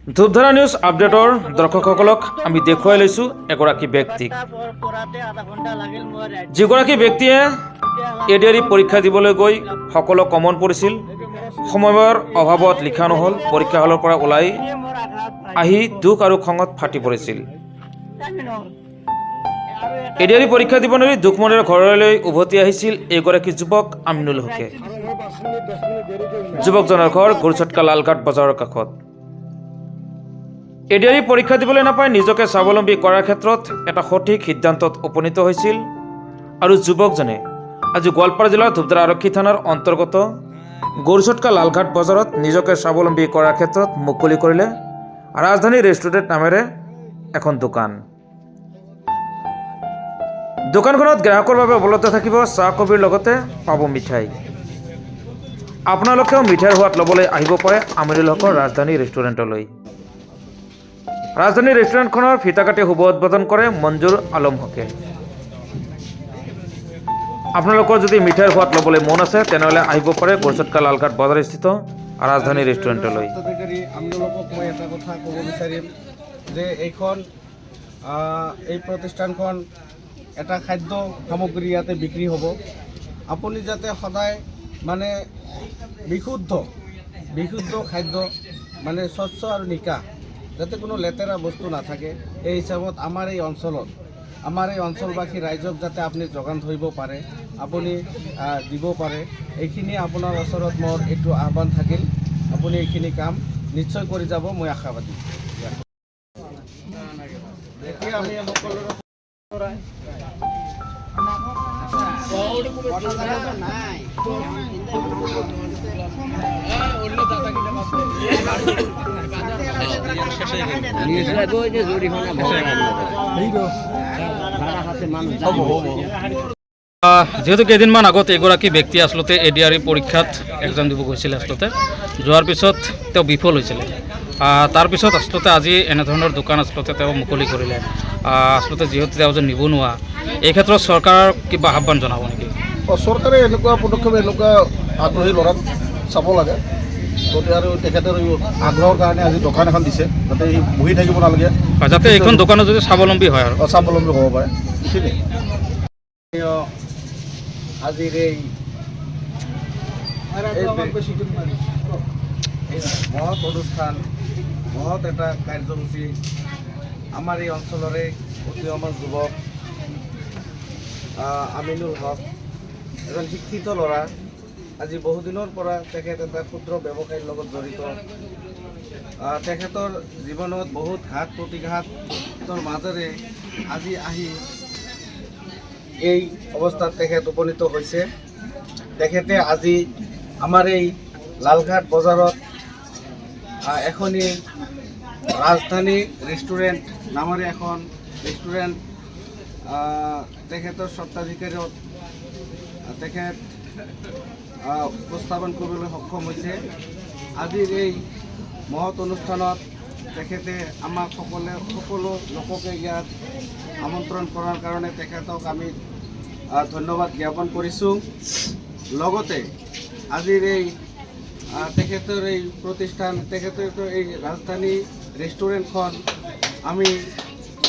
ধূপধাৰা news আপডেটৰ দৰ্শকসকলক আমি দেখুৱাই লৈছোঁ এগৰাকী ব্যক্তিক, যিগৰাকী ব্যক্তিয়ে এডিআৰই পৰীক্ষা দিবলৈ গৈ সকলো কমন পৰিছিল। সময়ৰ অভাৱত লিখা নহ'ল। পৰীক্ষা হলৰ পৰা ওলাই আহি দুখ আৰু খঙত ফাটি পৰিছিল। এডিআৰই পৰীক্ষা দিব নোৱাৰি দুখ মনেৰে ঘৰলৈ উভতি আহিছিল এগৰাকী যুৱক আমিনুল হকে। যুৱকজনৰ ঘৰ গুৰচটকা লালঘাট বজাৰৰ কাষত। এডিআৰই পৰীক্ষা দিবলৈ নাপাই নিজকে স্বাৱলম্বী কৰাৰ ক্ষেত্ৰত এটা সঠিক সিদ্ধান্তত উপনীত হৈছিল আৰু যুৱকজনে আজি গোৱালপাৰা জিলাৰ ধূপধাৰা আৰক্ষী থানাৰ অন্তৰ্গত গুৰচটকা লালঘাট বজাৰত নিজকে স্বাৱলম্বী কৰাৰ ক্ষেত্ৰত মুকলি কৰিলে ৰাজধানী ৰেষ্টুৰেণ্ট নামেৰে এখন দোকান। দোকানখনত গ্ৰাহকৰ বাবে উপলব্ধ থাকিব চাহ কফিৰ লগতে পাব মিঠাই। আপোনালোকেও মিঠাইৰ সোৱাদ ল'বলৈ আহিব পাৰে আমিনুল হকৰ ৰাজধানী ৰেষ্টুৰেণ্টলৈ। ৰাজধানী ৰেষ্টুৰেণ্টখনৰ ফিতা কাটি শুভ উদ্বোধন কৰে মঞ্জুৰ আলম হকে। আপোনালোকৰ যদি মিঠাইৰ সোৱাদ ল'বলৈ মন আছে তেনেহ'লে আহিব পাৰে গুৰচটকা লালঘাট বজাৰস্থিত ৰাজধানী ৰেষ্টুৰেণ্টলৈ। আপোনালোকক মই এটা কথা ক'ব বিচাৰিম যে এই প্ৰতিষ্ঠানখন এটা খাদ্য সামগ্ৰী ইয়াতে বিক্ৰী হ'ব। আপুনি যাতে সদায় মানে বিশুদ্ধ খাদ্য মানে স্বচ্ছ আৰু নিকা, যাতে কোনো লেতেৰা বস্তু নাথাকে, এই হিচাপত আমাৰ এই অঞ্চলবাসী ৰাইজক যাতে আপুনি যোগান ধৰিব পাৰে, আপুনি দিব পাৰে, এইখিনি আপোনাৰ ওচৰত মোৰ এইটো আহ্বান থাকিল। আপুনি এইখিনি কাম নিশ্চয় কৰি যাব, মই আশাবাদী। এতিয়া আমি সকলোৰে যিহেতু কেইদিনমান আগত এগৰাকী ব্যক্তি আচলতে এডিআৰই পৰীক্ষাত এক্সাম দিব গৈছিলে। আচলতে যোৱাৰ পিছত তেওঁ বিফল হৈছিলে। তাৰপিছত আচলতে আজি এনেধৰণৰ দোকান আচলতে তেওঁ মুকলি কৰিলে। আচলতে যিহেতু তেওঁ যে নিবনুৱা, এই ক্ষেত্ৰত চৰকাৰৰ কিবা আহ্বান জনাব নেকি? চৰকাৰে এনেকুৱা পদক্ষেপ, এনেকুৱা আগ্ৰহী ল'ৰাক চাব লাগে। গতিকে আৰু তেখেতৰ আগ্ৰহৰ কাৰণে আজি দোকান এখন দিছে, যাতে বহি থাকিব নালাগে, যাতে এইখন দোকানত যদি স্বাৱলম্বী হয় আৰু স্বাৱলম্বী হ'ব পাৰে। এইখিনি আজিৰ এই মহৎ অনুষ্ঠান, মহৎ এটা কাৰ্যসূচী আমাৰ এই অঞ্চলৰে উদীয়মান যুৱক আমিনুল হক, এজন শিক্ষিত ল'ৰা। আজি বহুদিনৰ পৰা তেখেত এটা ক্ষুদ্ৰ ব্যৱসায়ীৰ লগত জড়িত। তেখেতৰ জীৱনত বহুত ঘাত প্ৰতিঘাতৰ মাজেৰে আজি আহি এই অৱস্থাত তেখেত উপনীত হৈছে। তেখেতে আজি আমাৰ এই লালঘাট বজাৰত এখনি ৰাজধানী ৰেষ্টুৰেণ্ট নামেৰে এখন ৰেষ্টুৰেণ্ট তেখেতৰ স্বত্বাধিকাৰত তেখেত উপস্থাপন কৰিবলৈ সক্ষম হৈছে। আজিৰ এই মহৎ অনুষ্ঠানত তেখেতে আমাক সকলো লোককে ইয়াত আমন্ত্ৰণ কৰাৰ কাৰণে তেখেতক আমি ধন্যবাদ জ্ঞাপন কৰিছোঁ। লগতে আজিৰ এই তেখেতৰ এই প্ৰতিষ্ঠান, তেখেতৰ এই ৰাজধানী ৰেষ্টুৰেণ্টখন আমি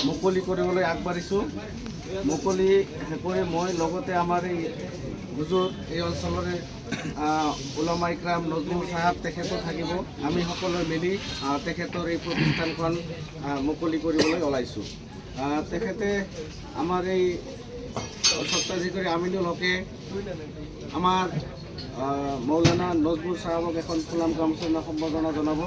মুকলি কৰিবলৈ আগবাঢ়িছোঁ। মুকলি কৰি মই লগতে আমাৰ এই হুজুৰ, এই অঞ্চলৰে উলামা ইকৰাম নজমুল চাহাব তেখেতো থাকিব। আমি সকলোৱে মিলি তেখেতৰ এই প্ৰতিষ্ঠানখন মুকলি কৰিবলৈ ওলাইছোঁ। তেখেতে আমাৰ এই স্বত্বাধিকাৰী আমিনুল হকে আমাৰ মৌলানা নজমুল চাহাবক এখন ফুলাম গামোচা সম্বৰ্ধনা জনাব।